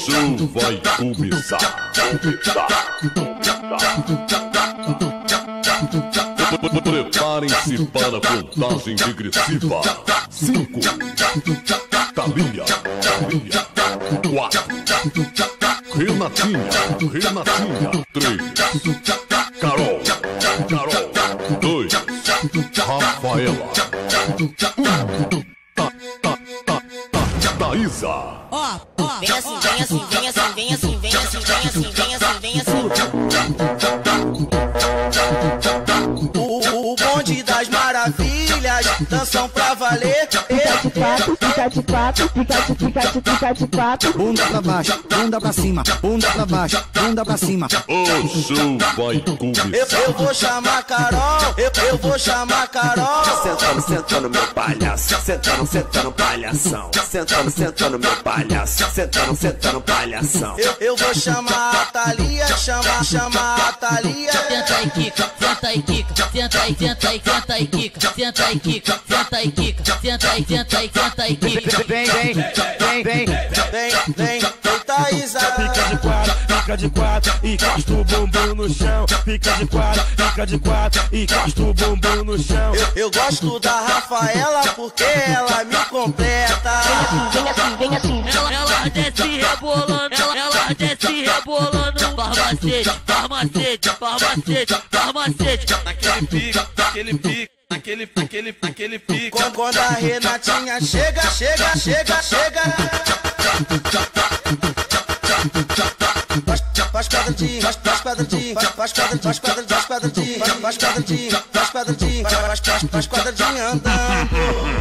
Show vai começar. Preparem-se para a contagem regressiva. 5, Thalia, 4, Renatinha, 3, Carol, 2, Rafaela, 1, Thaísa. Vem assim, vem assim, vem assim, vem assim, vem assim, vem assim, vem assim, vem assim. O bonde das maravilhas, dançam pra valer. Fica de quatro. Bunda pra baixo, bunda pra cima, bunda pra baixo, bunda pra cima. O show vai começar. Eu vou chamar Carol, eu vou chamar Carol. Sentando meu palhaço, sentando palhação. Sentando meu palhaço, sentando palhação. Eu vou chamar a Thalia, chamar a Thalia. Senta e quica, senta e quica, senta e quica, senta e quica, senta e quica, senta e quica. Vem, Thaísa. Fica de quatro, encosta o bumbum no chão. Fica de quatro, encosta o bumbum no chão. Eu gosto da Rafaela porque ela me completa. Vem assim. Ela desce rebolando, ela desce rebolando. Farmacete. Naquele pique. Quando a Renatinha chega. Faz quadradinho, andando.